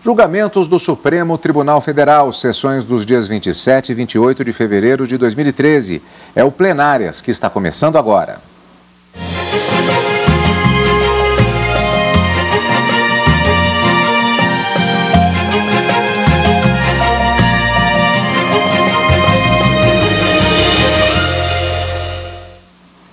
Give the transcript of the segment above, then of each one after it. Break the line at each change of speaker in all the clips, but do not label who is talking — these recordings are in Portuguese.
Julgamentos do Supremo Tribunal Federal, sessões dos dias 27 e 28 de fevereiro de 2013. É o Plenárias que está começando agora.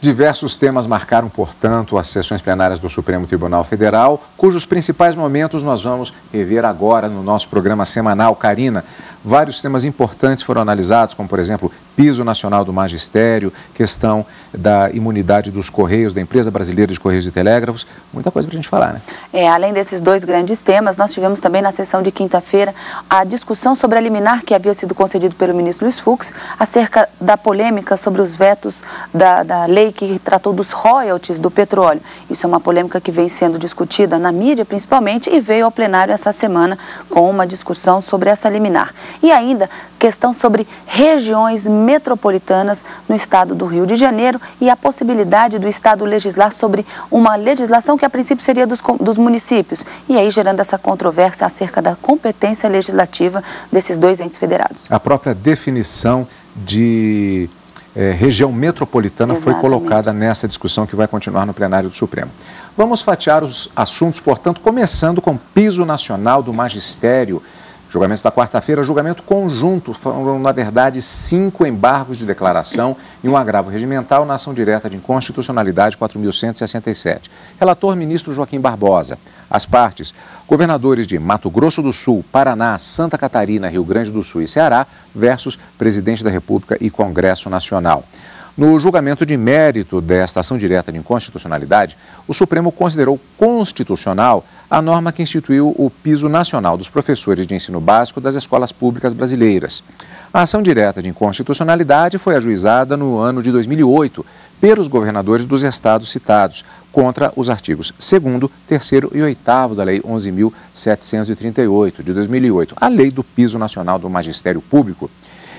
Diversos temas marcaram, portanto, as sessões plenárias do Supremo Tribunal Federal, cujos principais momentos nós vamos rever agora no nosso programa semanal. Karina, vários temas importantes foram analisados, como, por exemplo, piso nacional do magistério, questão da imunidade dos Correios, da Empresa Brasileira de Correios e Telégrafos, muita coisa para a gente falar, né?
Além desses dois grandes temas, nós tivemos também na sessão de quinta-feira a discussão sobre a liminar que havia sido concedido pelo ministro Luiz Fux, acerca da polêmica sobre os vetos da lei que tratou dos royalties do petróleo. Isso é uma polêmica que vem sendo discutida na mídia, principalmente, e veio ao plenário essa semana com uma discussão sobre essa liminar. E ainda, questão sobre regiões metropolitanas no estado do Rio de Janeiro e a possibilidade do estado legislar sobre uma legislação que a princípio seria dos municípios. E aí gerando essa controvérsia acerca da competência legislativa desses dois entes federados.
A própria definição de região metropolitana foi colocada nessa discussão que vai continuar no plenário do Supremo. Vamos fatiar os assuntos, portanto, começando com piso nacional do magistério. Julgamento da quarta-feira, julgamento conjunto, foram, na verdade, 5 embargos de declaração e um agravo regimental na ação direta de inconstitucionalidade 4.167. Relator, ministro Joaquim Barbosa. As partes, governadores de Mato Grosso do Sul, Paraná, Santa Catarina, Rio Grande do Sul e Ceará, versus presidente da República e Congresso Nacional. No julgamento de mérito desta ação direta de inconstitucionalidade, o Supremo considerou constitucional a norma que instituiu o piso nacional dos professores de ensino básico das escolas públicas brasileiras. A ação direta de inconstitucionalidade foi ajuizada no ano de 2008 pelos governadores dos estados citados, contra os artigos 2º, 3º e 8º da Lei 11.738, de 2008, a Lei do Piso Nacional do Magistério Público.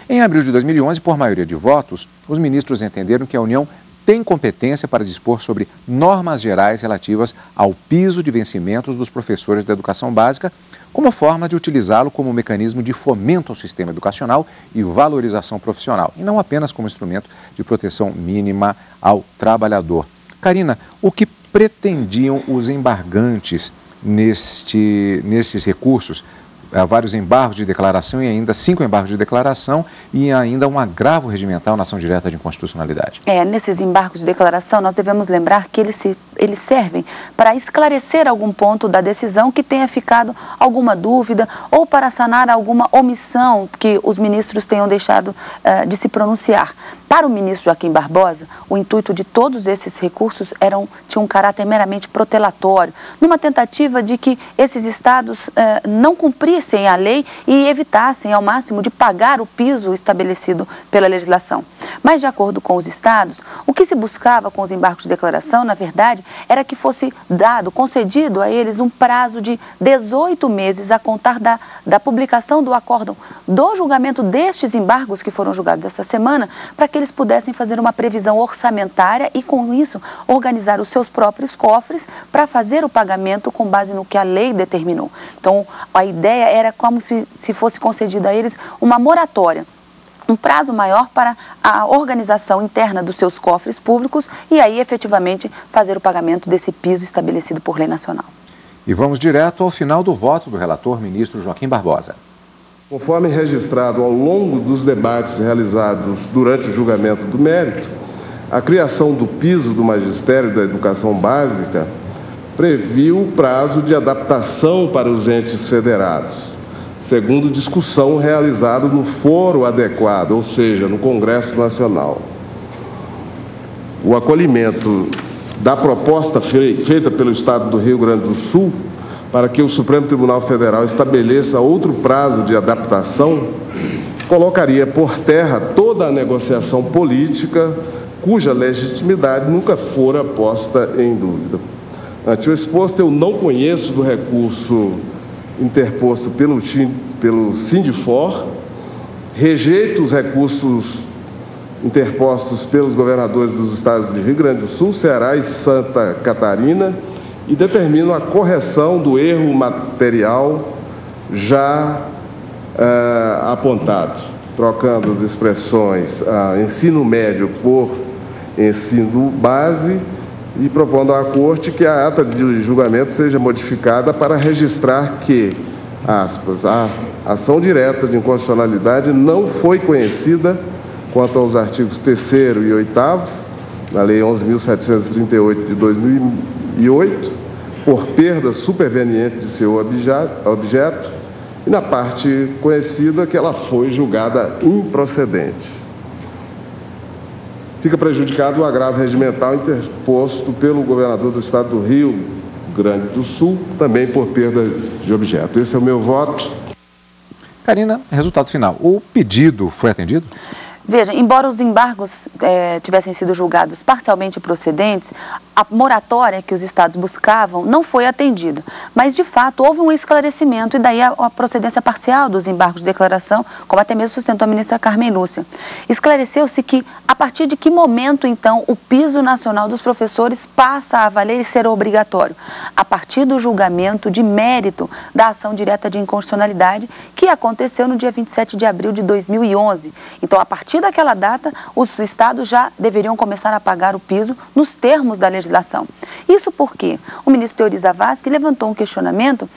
Em abril de 2011, por maioria de votos, os ministros entenderam que a União tem competência para dispor sobre normas gerais relativas ao piso de vencimentos dos professores da educação básica, como forma de utilizá-lo como mecanismo de fomento ao sistema educacional e valorização profissional, e não apenas como instrumento de proteção mínima ao trabalhador. Karina, o que pretendiam os embargantes nesses recursos? Há vários embargos de declaração e ainda 5 embargos de declaração e ainda um agravo regimental na ação direta de inconstitucionalidade.
Nesses embargos de declaração, nós devemos lembrar que eles servem para esclarecer algum ponto da decisão que tenha ficado alguma dúvida ou para sanar alguma omissão que os ministros tenham deixado de se pronunciar. Para o ministro Joaquim Barbosa, o intuito de todos esses recursos tinha um caráter meramente protelatório, numa tentativa de que esses estados não cumprissem a lei e evitassem ao máximo de pagar o piso estabelecido pela legislação. Mas, de acordo com os estados, o que se buscava com os embargos de declaração, na verdade, era que fosse concedido a eles um prazo de 18 meses a contar da publicação do acórdão do julgamento destes embargos que foram julgados essa semana, para que eles pudessem fazer uma previsão orçamentária e, com isso, organizar os seus próprios cofres para fazer o pagamento com base no que a lei determinou. Então, a ideia era como se fosse concedida a eles uma moratória, um prazo maior para a organização interna dos seus cofres públicos e aí, efetivamente, fazer o pagamento desse piso estabelecido por lei nacional.
E vamos direto ao final do voto do relator, ministro Joaquim Barbosa.
Conforme registrado ao longo dos debates realizados durante o julgamento do mérito, a criação do piso do magistério da educação básica previu o prazo de adaptação para os entes federados, segundo discussão realizada no foro adequado, ou seja, no Congresso Nacional. O acolhimento da proposta feita pelo Estado do Rio Grande do Sul para que o Supremo Tribunal Federal estabeleça outro prazo de adaptação, colocaria por terra toda a negociação política cuja legitimidade nunca fora posta em dúvida. Ante o exposto, eu não conheço do recurso interposto pelo Sindifor, rejeito os recursos interpostos pelos governadores dos estados de Rio Grande do Sul, Ceará e Santa Catarina, e determinam a correção do erro material já apontado, trocando as expressões ensino médio por ensino base e propondo à Corte que a ata de julgamento seja modificada para registrar que, aspas, a ação direta de inconstitucionalidade não foi conhecida quanto aos artigos 3º e 8º da Lei 11.738 de 2008, por perda superveniente de seu objeto, e na parte conhecida que ela foi julgada improcedente. Fica prejudicado o agravo regimental interposto pelo governador do estado do Rio Grande do Sul, também por perda de objeto. Esse é o meu voto.
Karina, resultado final. O pedido foi atendido?
Veja, embora os embargos tivessem sido julgados parcialmente procedentes, a moratória que os estados buscavam não foi atendida. Mas, de fato, houve um esclarecimento e daí a procedência parcial dos embargos de declaração, como até mesmo sustentou a ministra Carmen Lúcia. Esclareceu-se que, a partir de que momento, então, o piso nacional dos professores passa a valer e ser obrigatório? A partir do julgamento de mérito da ação direta de inconstitucionalidade que aconteceu no dia 27 de abril de 2011. Então, a partir daquela data, os estados já deveriam começar a pagar o piso nos termos da legislação. Isso porque o ministro Teori Zavascki levantou um questionamento,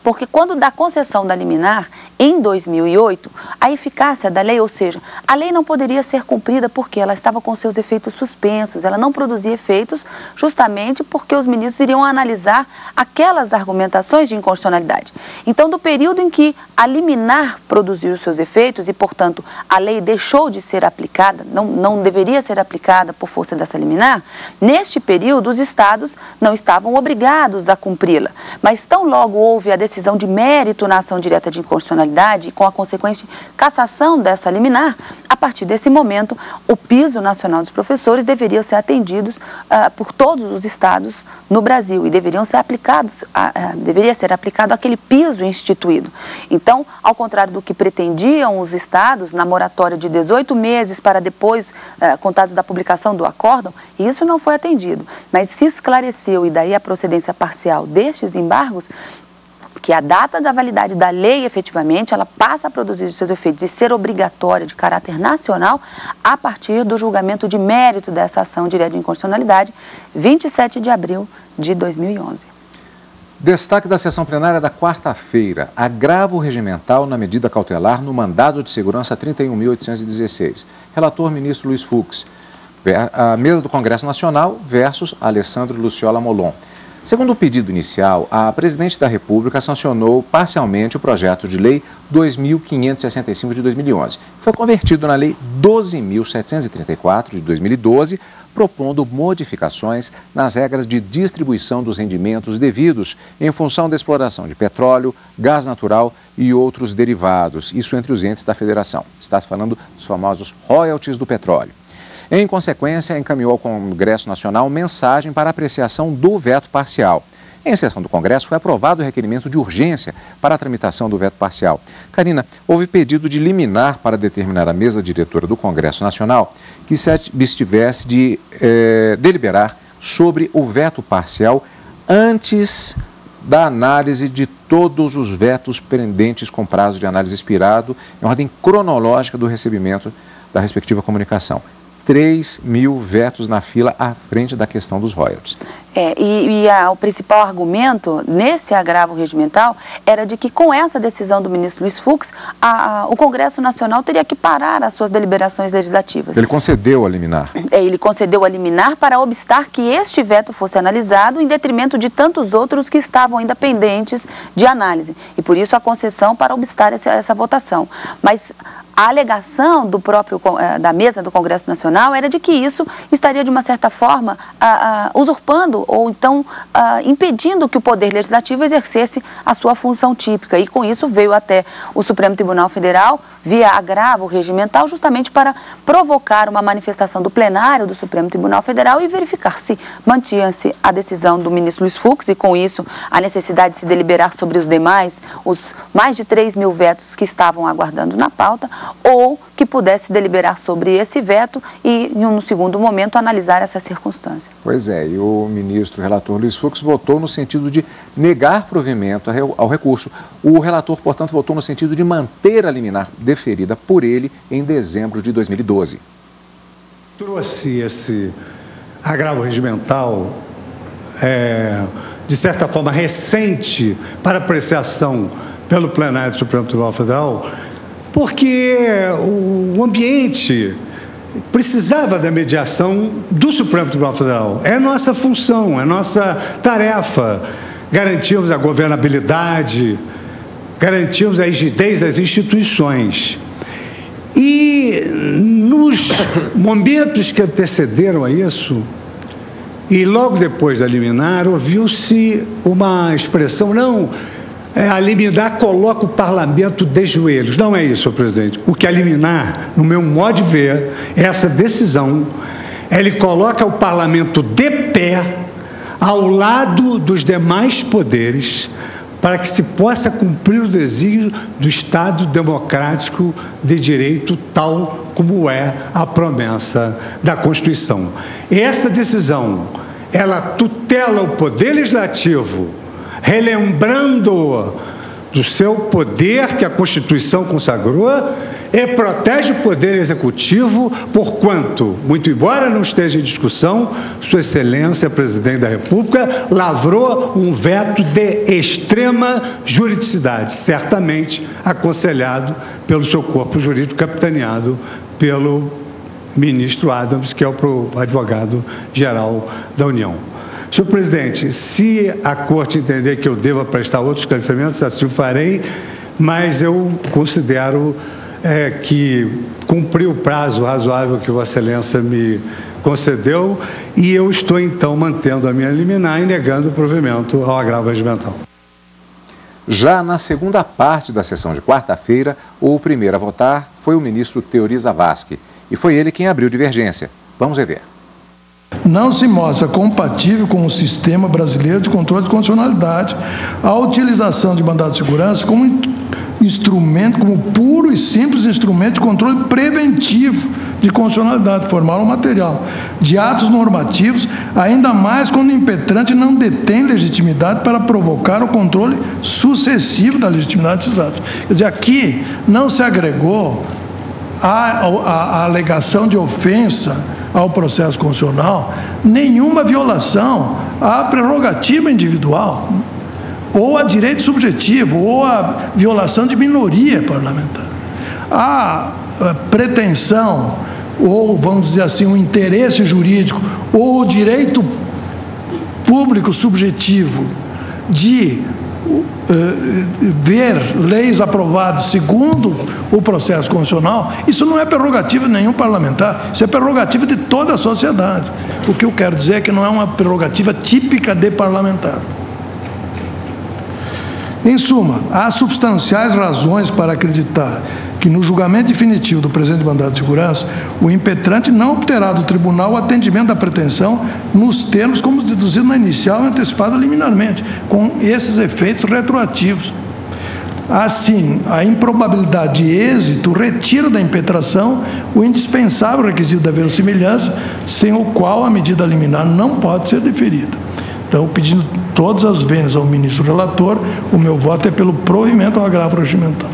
porque quando da concessão da liminar, em 2008, a eficácia da lei, ou seja, a lei não poderia ser cumprida porque ela estava com seus efeitos suspensos, ela não produzia efeitos justamente porque os ministros iriam analisar aquelas argumentações de inconstitucionalidade. Então, do período em que a liminar produziu os seus efeitos e, portanto, a lei deixou de ser aplicada, não deveria ser aplicada por força dessa liminar, neste período os estados não estavam obrigados a cumpri-la. Mas tão logo houve a decisão de mérito na ação direta de inconstitucionalidade e com a consequente cassação dessa liminar, a partir desse momento, o piso nacional dos professores deveria ser atendido por todos os estados no Brasil e deveria ser aplicado aquele piso instituído. Então, ao contrário do que pretendiam os estados, na moratória de 18 meses para depois, contados da publicação do acórdão, isso não foi atendido. Mas se esclareceu, e daí a procedência parcial destes embargos, que a data da validade da lei, efetivamente, ela passa a produzir os seus efeitos e ser obrigatória de caráter nacional a partir do julgamento de mérito dessa ação direta de inconstitucionalidade, 27 de abril de 2011.
Destaque da sessão plenária da quarta-feira, agravo regimental na medida cautelar no mandado de segurança 31.816. Relator, ministro Luiz Fux. A mesa do Congresso Nacional versus Alessandro Luciola Molon. Segundo o pedido inicial, a presidente da República sancionou parcialmente o projeto de lei 2.565 de 2011. Foi convertido na lei 12.734 de 2012, propondo modificações nas regras de distribuição dos rendimentos devidos em função da exploração de petróleo, gás natural e outros derivados, isso entre os entes da federação. Está se falando dos famosos royalties do petróleo. Em consequência, encaminhou ao Congresso Nacional mensagem para apreciação do veto parcial. Em sessão do Congresso, foi aprovado o requerimento de urgência para a tramitação do veto parcial. Karina, houve pedido de liminar para determinar a mesa diretora do Congresso Nacional que se abstivesse de deliberar sobre o veto parcial antes da análise de todos os vetos pendentes com prazo de análise expirado em ordem cronológica do recebimento da respectiva comunicação. 3.000 vetos na fila à frente da questão dos royalties. O principal argumento nesse agravo regimental era de que com essa decisão do ministro Luiz Fux, o Congresso Nacional teria que parar as suas deliberações legislativas. Ele concedeu a liminar.
Ele concedeu a liminar para obstar que este veto fosse analisado em detrimento de tantos outros que estavam ainda pendentes de análise. E por isso a concessão para obstar essa votação. Mas a alegação da mesa do Congresso Nacional era de que isso estaria, de uma certa forma, usurpando ou então impedindo que o Poder Legislativo exercesse a sua função típica. E com isso veio até o Supremo Tribunal Federal, via agravo regimental, justamente para provocar uma manifestação do plenário do Supremo Tribunal Federal e verificar se mantinha-se a decisão do ministro Luiz Fux e, com isso, a necessidade de se deliberar sobre os demais, os mais de 3.000 vetos que estavam aguardando na pauta, ou que pudesse deliberar sobre esse veto e, no segundo momento, analisar essa circunstância.
Pois é, e o ministro ministro relator Luiz Fux votou no sentido de negar provimento ao recurso. O relator, portanto, votou no sentido de manter a liminar deferida por ele em dezembro de 2012.
Trouxe esse agravo regimental, de certa forma, recente para apreciação pelo plenário do Supremo Tribunal Federal, porque o ambiente precisava da mediação do Supremo Tribunal Federal. É nossa função, é nossa tarefa. Garantirmos a governabilidade, garantirmos a rigidez das instituições. E nos momentos que antecederam a isso, e logo depois da liminar, ouviu-se uma expressão, não, a liminar coloca o parlamento de joelhos. Não é isso, senhor presidente. O que a liminar, no meu modo de ver, essa decisão, ele coloca o parlamento de pé, ao lado dos demais poderes, para que se possa cumprir o desígnio do Estado democrático de direito, tal como é a promessa da Constituição. Essa decisão, ela tutela o Poder Legislativo, relembrando do seu poder que a Constituição consagrou, e protege o Poder Executivo, porquanto, muito embora não esteja em discussão, Sua Excelência, Presidente da República, lavrou um veto de extrema juridicidade, certamente aconselhado pelo seu corpo jurídico, capitaneado pelo ministro Adams, que é o advogado-geral da União. Senhor presidente, se a Corte entender que eu deva prestar outros esclarecimentos, assim o farei, mas eu considero que cumpri o prazo razoável que Vossa Excelência me concedeu e eu estou, então, mantendo a minha liminar e negando o provimento ao agravo regimental.
Já na segunda parte da sessão de quarta-feira, o primeiro a votar foi o ministro Teori Zavascki, e foi ele quem abriu divergência. Vamos rever.
Não se mostra compatível com o sistema brasileiro de controle de constitucionalidade a utilização de mandado de segurança como instrumento, como puro e simples instrumento de controle preventivo de constitucionalidade formal ou material, de atos normativos, ainda mais quando o impetrante não detém legitimidade para provocar o controle sucessivo da legitimidade desses atos. Quer dizer, aqui não se agregou a alegação de ofensa ao processo constitucional nenhuma violação à prerrogativa individual, ou a direito subjetivo, ou a violação de minoria parlamentar. A pretensão, ou vamos dizer assim, um interesse jurídico, ou o direito público subjetivo de ver leis aprovadas segundo o processo constitucional, isso não é prerrogativa de nenhum parlamentar, isso é prerrogativa de toda a sociedade. O que eu quero dizer é que não é uma prerrogativa típica de parlamentar. Em suma, há substanciais razões para acreditar que no julgamento definitivo do presente mandado de segurança, o impetrante não obterá do tribunal o atendimento da pretensão nos termos como deduzido na inicial e antecipada liminarmente, com esses efeitos retroativos. Assim, a improbabilidade de êxito retira da impetração o indispensável requisito da verossimilhança, sem o qual a medida liminar não pode ser deferida. Então, pedindo todas as vênias ao ministro relator, o meu voto é pelo provimento ao agravo regimental.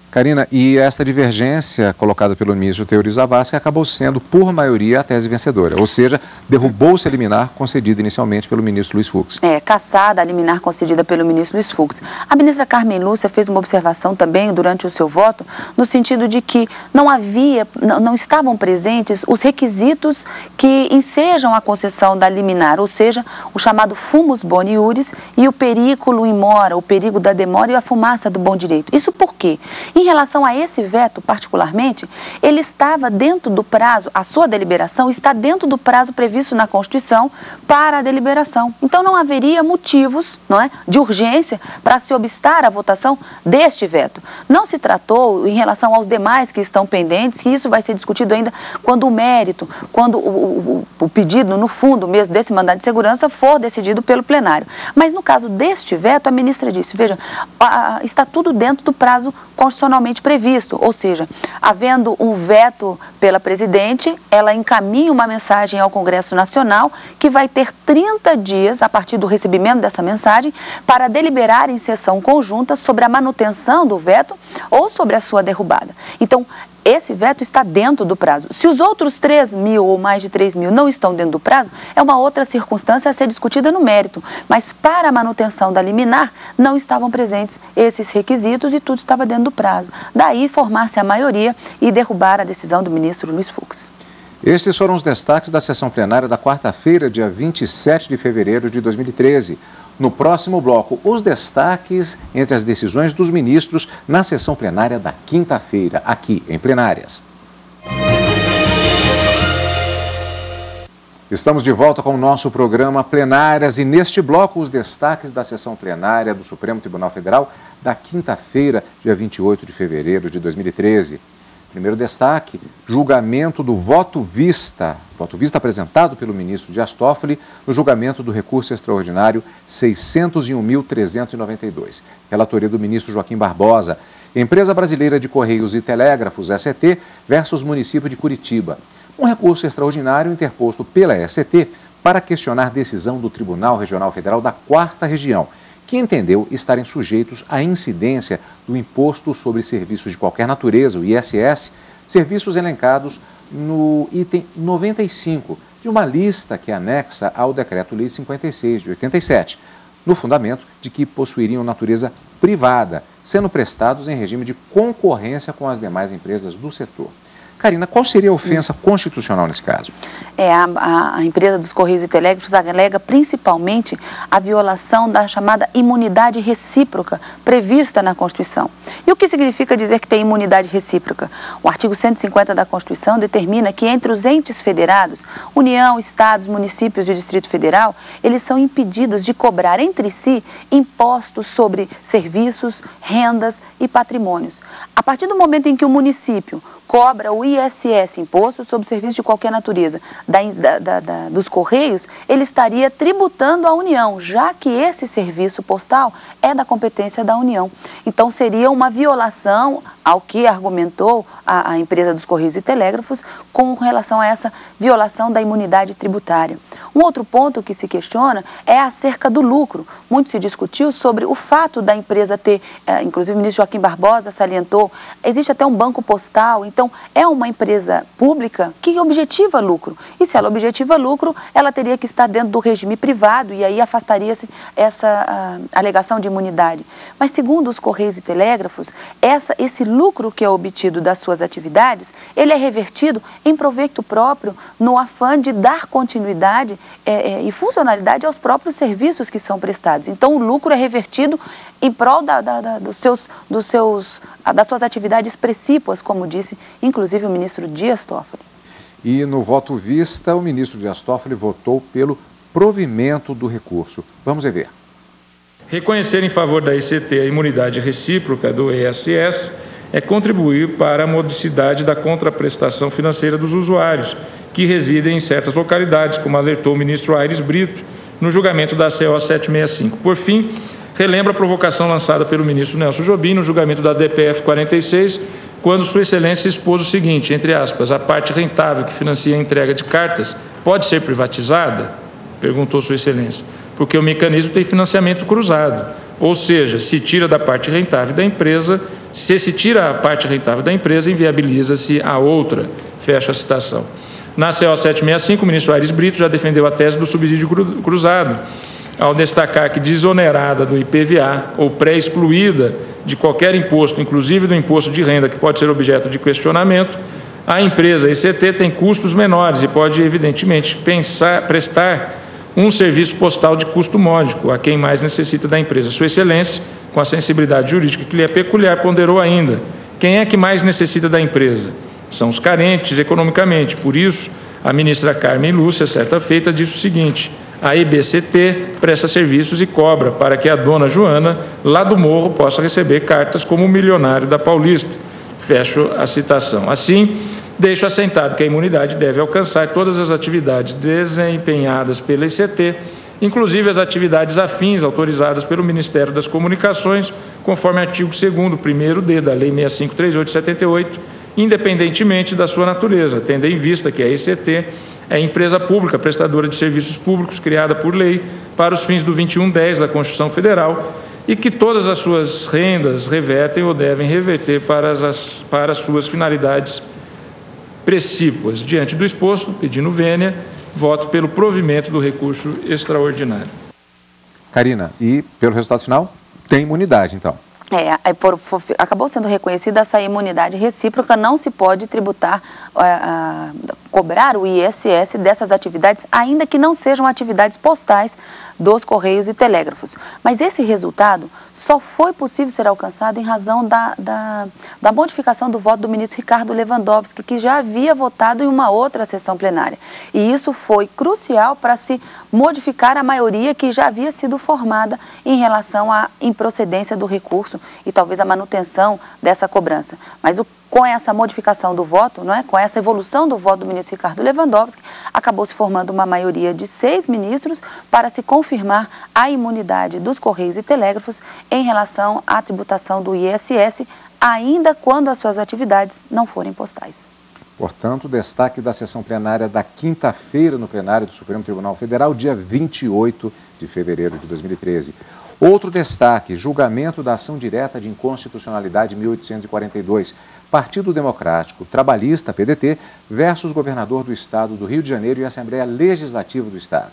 Karina, e esta divergência colocada pelo ministro Teori Zavascki acabou sendo, por maioria, a tese vencedora, ou seja, derrubou-se a liminar concedida inicialmente pelo ministro Luiz Fux.
Cassada a liminar concedida pelo ministro Luiz Fux. A ministra Carmen Lúcia fez uma observação também durante o seu voto, no sentido de que não estavam presentes os requisitos que ensejam a concessão da liminar, ou seja, o chamado fumus boni iuris e o periculo in mora, o perigo da demora e a fumaça do bom direito. Isso por quê? Em relação a esse veto, particularmente, ele estava dentro do prazo, a sua deliberação está dentro do prazo previsto na Constituição para a deliberação. Então, não haveria motivos, de urgência para se obstar a votação deste veto. Não se tratou, em relação aos demais que estão pendentes, que isso vai ser discutido ainda quando o mérito, quando o pedido, no fundo mesmo, desse mandado de segurança for decidido pelo plenário. Mas, no caso deste veto, a ministra disse, veja, está tudo dentro do prazo prazo constitucionalmente previsto, ou seja, havendo um veto pela presidente, ela encaminha uma mensagem ao Congresso Nacional que vai ter 30 dias, a partir do recebimento dessa mensagem, para deliberar em sessão conjunta sobre a manutenção do veto ou sobre a sua derrubada. Então, esse veto está dentro do prazo. Se os outros 3 mil ou mais de 3 mil não estão dentro do prazo, é uma outra circunstância a ser discutida no mérito. Mas para a manutenção da liminar, não estavam presentes esses requisitos e tudo estava dentro do prazo. Daí formar-se a maioria e derrubar a decisão do ministro Luiz Fux.
Estes foram os destaques da sessão plenária da quarta-feira, dia 27 de fevereiro de 2013. No próximo bloco, os destaques entre as decisões dos ministros na sessão plenária da quinta-feira, aqui em Plenárias. Estamos de volta com o nosso programa Plenárias e neste bloco os destaques da sessão plenária do Supremo Tribunal Federal da quinta-feira, dia 28 de fevereiro de 2013. Primeiro destaque, julgamento do voto vista apresentado pelo ministro Dias Toffoli no julgamento do recurso extraordinário 601.392. Relatoria do ministro Joaquim Barbosa. Empresa Brasileira de Correios e Telégrafos, ST, versus município de Curitiba. Um recurso extraordinário interposto pela ST para questionar decisão do Tribunal Regional Federal da 4ª Região, que entendeu estarem sujeitos à incidência do Imposto sobre Serviços de Qualquer Natureza, o ISS, serviços elencados no item 95 de uma lista que anexa ao Decreto-Lei 56 de 87, no fundamento de que possuiriam natureza privada, sendo prestados em regime de concorrência com as demais empresas do setor. Karina, qual seria a ofensa constitucional nesse caso?
A empresa dos Correios e Telégrafos alega principalmente a violação da chamada imunidade recíproca prevista na Constituição. E o que significa dizer que tem imunidade recíproca? O artigo 150 da Constituição determina que entre os entes federados, União, Estados, municípios e Distrito Federal, eles são impedidos de cobrar entre si impostos sobre serviços, rendas e patrimônios. A partir do momento em que o município cobra o ISS, Imposto sobre Serviços de Qualquer Natureza, dos Correios, ele estaria tributando a União, já que esse serviço postal é da competência da União. Então, seria uma violação ao que argumentou a empresa dos Correios e Telégrafos com relação a essa violação da imunidade tributária. Um outro ponto que se questiona é acerca do lucro. Muito se discutiu sobre o fato da empresa ter, inclusive o ministro Joaquim Barbosa salientou, existe até um banco postal, então é uma empresa pública que objetiva lucro. E se ela objetiva lucro, ela teria que estar dentro do regime privado e aí afastaria-se essa alegação de imunidade. Mas segundo os Correios e Telégrafos, esse lucro que é obtido das suas atividades, ele é revertido em proveito próprio no afã de dar continuidade e funcionalidade aos próprios serviços que são prestados. Então, o lucro é revertido em prol das suas atividades precípuas, como disse, inclusive, o ministro Dias Toffoli.
E no voto vista, o ministro Dias Toffoli votou pelo provimento do recurso. Vamos ver.
Reconhecer em favor da ICT a imunidade recíproca do ISS é contribuir para a modicidade da contraprestação financeira dos usuários, que residem em certas localidades, como alertou o ministro Aires Brito, no julgamento da CO 765. Por fim, relembra a provocação lançada pelo ministro Nelson Jobim no julgamento da DPF 46, quando Sua Excelência expôs o seguinte, entre aspas, a parte rentável que financia a entrega de cartas pode ser privatizada? Perguntou Sua Excelência, porque o mecanismo tem financiamento cruzado, ou seja, se tira da parte rentável da empresa, se tira a parte rentável da empresa, inviabiliza-se a outra, fecha a citação. Na CO 765, o ministro Aires Brito já defendeu a tese do subsídio cruzado, ao destacar que desonerada do IPVA ou pré-excluída de qualquer imposto, inclusive do imposto de renda, que pode ser objeto de questionamento, a empresa ICT tem custos menores e pode, evidentemente, prestar um serviço postal de custo módico a quem mais necessita da empresa. Sua Excelência, com a sensibilidade jurídica que lhe é peculiar, ponderou ainda: quem é que mais necessita da empresa? São os carentes economicamente. Por isso, a ministra Carmen Lúcia, certa feita, disse o seguinte: a EBCT presta serviços e cobra para que a dona Joana, lá do Morro, possa receber cartas como o milionário da Paulista. Fecho a citação. Assim, deixo assentado que a imunidade deve alcançar todas as atividades desempenhadas pela ICT, inclusive as atividades afins autorizadas pelo Ministério das Comunicações conforme artigo 2º, 1º-D da Lei 6538 de 78, independentemente da sua natureza, tendo em vista que a ECT é empresa pública prestadora de serviços públicos criada por lei para os fins do 2110 da Constituição Federal e que todas as suas rendas revertem ou devem reverter para as suas finalidades precípuas. Diante do exposto, pedindo vênia, voto pelo provimento do recurso extraordinário.
Karina, e pelo resultado final, tem imunidade, então?
Acabou sendo reconhecida essa imunidade recíproca, não se pode tributar, cobrar o ISS dessas atividades, ainda que não sejam atividades postais dos Correios e Telégrafos. Mas esse resultado só foi possível ser alcançado em razão da modificação do voto do ministro Ricardo Lewandowski, que já havia votado em uma outra sessão plenária. E isso foi crucial para se modificar a maioria que já havia sido formada em relação à improcedência do recurso e talvez a manutenção dessa cobrança. Mas com essa modificação do voto, com essa evolução do voto do ministro Ricardo Lewandowski, acabou se formando uma maioria de 6 ministros para se confirmar a imunidade dos Correios e Telégrafos em relação à tributação do ISS, ainda quando as suas atividades não forem postais.
Portanto, destaque da sessão plenária da quinta-feira no plenário do Supremo Tribunal Federal, dia 28 de fevereiro de 2013. Outro destaque, julgamento da ação direta de inconstitucionalidade 1842, Partido Democrático Trabalhista, PDT, versus governador do Estado do Rio de Janeiro e Assembleia Legislativa do Estado.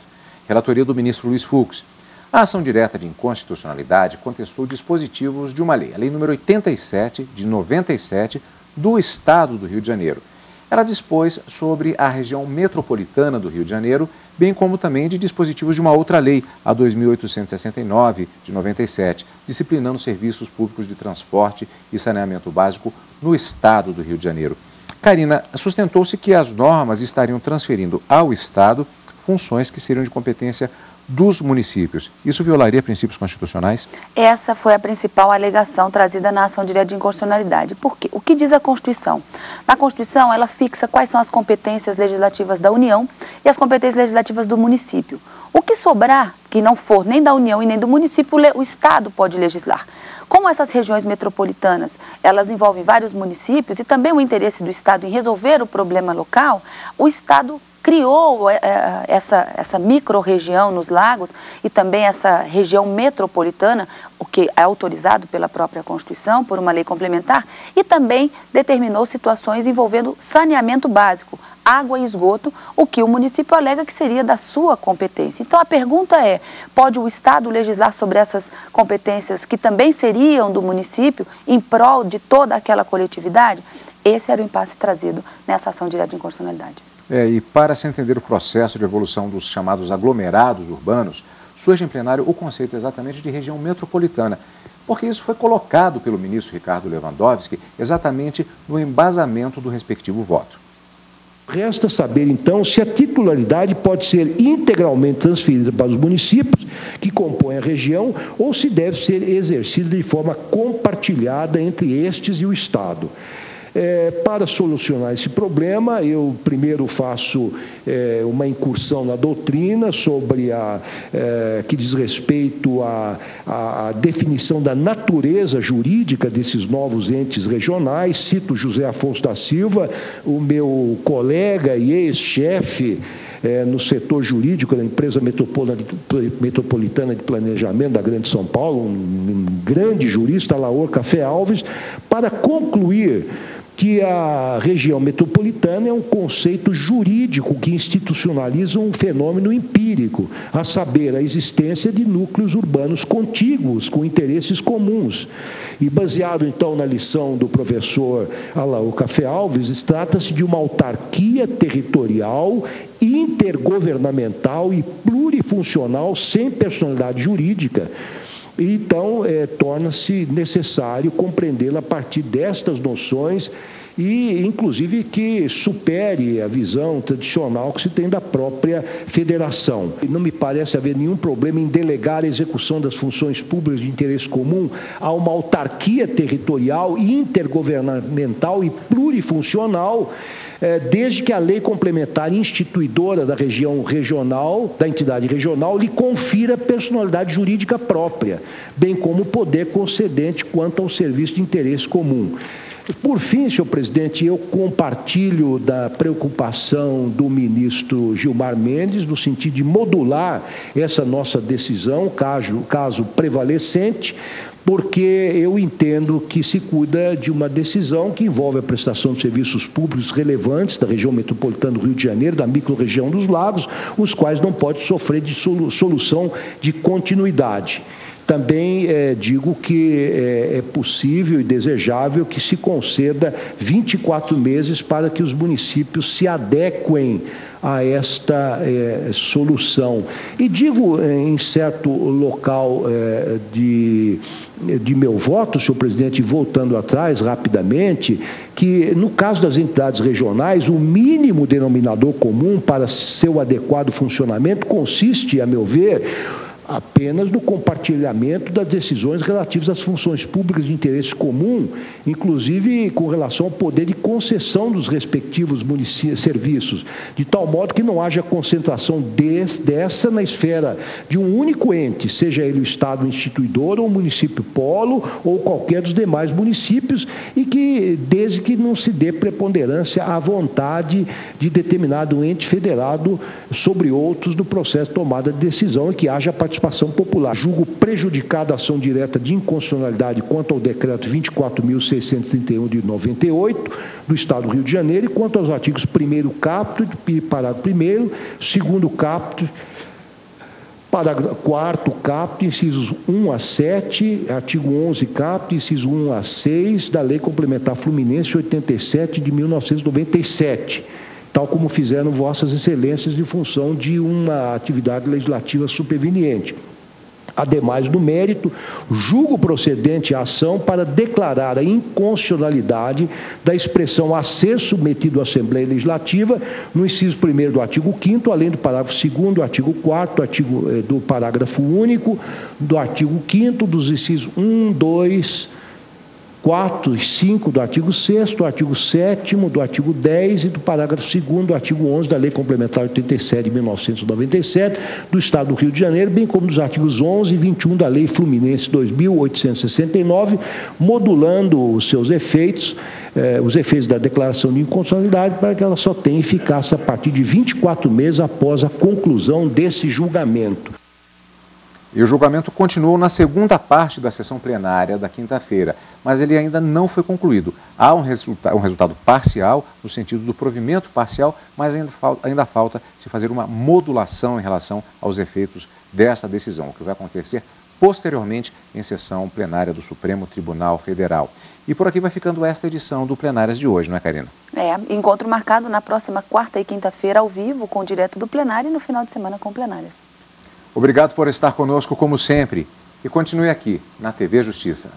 Relatoria do ministro Luiz Fux. A ação direta de inconstitucionalidade contestou dispositivos de uma lei, a Lei nº 87, de 97, do Estado do Rio de Janeiro. Ela dispôs sobre a região metropolitana do Rio de Janeiro, bem como também de dispositivos de uma outra lei, a 2.869, de 97, disciplinando serviços públicos de transporte e saneamento básico no Estado do Rio de Janeiro. Karina, sustentou-se que as normas estariam transferindo ao Estado funções que seriam de competência dos municípios. Isso violaria princípios constitucionais? Essa foi a principal alegação trazida na ação direta de inconstitucionalidade. Por quê? O que diz a Constituição? Na Constituição, ela fixa quais são as competências legislativas da União e as competências legislativas do município. O que sobrar, que não for nem da União e nem do município, o Estado pode legislar. Como essas regiões metropolitanas, elas envolvem vários municípios e também o interesse do Estado em resolver o problema local, o Estado criou essa micro-região nos lagos e também essa região metropolitana, o que é autorizado pela própria Constituição, por uma lei complementar, e também determinou situações envolvendo saneamento básico, água e esgoto, o que o município alega que seria da sua competência. Então a pergunta é, pode o Estado legislar sobre essas competências que também seriam do município em prol de toda aquela coletividade? Esse era o impasse trazido nessa ação direta de inconstitucionalidade. E para se entender o processo de evolução dos chamados aglomerados urbanos, surge em plenário o conceito exatamente de região metropolitana, porque isso foi colocado pelo ministro Ricardo Lewandowski exatamente no embasamento do respectivo voto.
Resta saber, então, se a titularidade pode ser integralmente transferida para os municípios que compõem a região ou se deve ser exercida de forma compartilhada entre estes e o Estado. Para solucionar esse problema, eu primeiro faço uma incursão na doutrina sobre que diz respeito à definição da natureza jurídica desses novos entes regionais. Cito José Afonso da Silva, o meu colega e ex-chefe no setor jurídico da empresa metropolitana de planejamento da Grande São Paulo, um grande jurista, Alaor Café Alves, para concluir que a região metropolitana é um conceito jurídico que institucionaliza um fenômeno empírico, a saber, a existência de núcleos urbanos contíguos, com interesses comuns. E baseado, então, na lição do professor Alaor Café Alves, trata-se de uma autarquia territorial, intergovernamental e plurifuncional, sem personalidade jurídica. Então, torna-se necessário compreendê-la a partir destas noções e, inclusive, que supere a visão tradicional que se tem da própria federação. Não me parece haver nenhum problema em delegar a execução das funções públicas de interesse comum a uma autarquia territorial, intergovernamental e plurifuncional, desde que a lei complementar instituidora da região regional, da entidade regional, lhe confira personalidade jurídica própria, bem como poder concedente quanto ao serviço de interesse comum. Por fim, senhor presidente, eu compartilho da preocupação do ministro Gilmar Mendes, no sentido de modular essa nossa decisão, caso prevalecente, porque eu entendo que se cuida de uma decisão que envolve a prestação de serviços públicos relevantes da região metropolitana do Rio de Janeiro, da microrregião dos Lagos, os quais não podem sofrer de solução de continuidade. Também digo que é possível e desejável que se conceda 24 meses para que os municípios se adequem a esta solução. E digo em certo local de meu voto, senhor presidente, voltando atrás rapidamente, que no caso das entidades regionais, o mínimo denominador comum para seu adequado funcionamento consiste, a meu ver, apenas no compartilhamento das decisões relativas às funções públicas de interesse comum, inclusive com relação ao poder de concessão dos respectivos serviços, de tal modo que não haja concentração dessa na esfera de um único ente, seja ele o Estado instituidor ou o município polo ou qualquer dos demais municípios, e que, desde que não se dê preponderância à vontade de determinado ente federado sobre outros no processo de tomada de decisão, e que haja participação popular. Julgo prejudicada a ação direta de inconstitucionalidade quanto ao decreto 24.631 de 98 do Estado do Rio de Janeiro, e quanto aos artigos 1º caput, parágrafo 1º, 2º caput, parágrafo 4º caput, incisos 1 a 7, artigo 11 caput, inciso 1 a 6 da Lei Complementar Fluminense 87 de 1997. Tal como fizeram vossas excelências em função de uma atividade legislativa superveniente. Ademais do mérito, julgo procedente a ação para declarar a inconstitucionalidade da expressão a ser submetido à Assembleia Legislativa no inciso 1º do artigo 5º, além do parágrafo 2º, do artigo 4º, do parágrafo único, do artigo 5º, dos incisos 1, 2, 4 e 5 do artigo 6º, do artigo 7º, do artigo 10 e do parágrafo 2º do artigo 11 da Lei Complementar 87 de 1997 do Estado do Rio de Janeiro, bem como dos artigos 11 e 21 da Lei Fluminense 2.869, modulando os seus efeitos, os efeitos da declaração de inconstitucionalidade, para que ela só tenha eficácia a partir de 24 meses após a conclusão desse julgamento.
E o julgamento continuou na segunda parte da sessão plenária da quinta-feira, mas ele ainda não foi concluído. Há um resultado parcial, no sentido do provimento parcial, mas ainda falta se fazer uma modulação em relação aos efeitos dessa decisão, o que vai acontecer posteriormente em sessão plenária do Supremo Tribunal Federal. E por aqui vai ficando esta edição do Plenárias de hoje, não é, Karina?
Encontro marcado na próxima quarta e quinta-feira ao vivo, com o direto do plenário, e no final de semana com plenárias.
Obrigado por estar conosco, como sempre, e continue aqui na TV Justiça.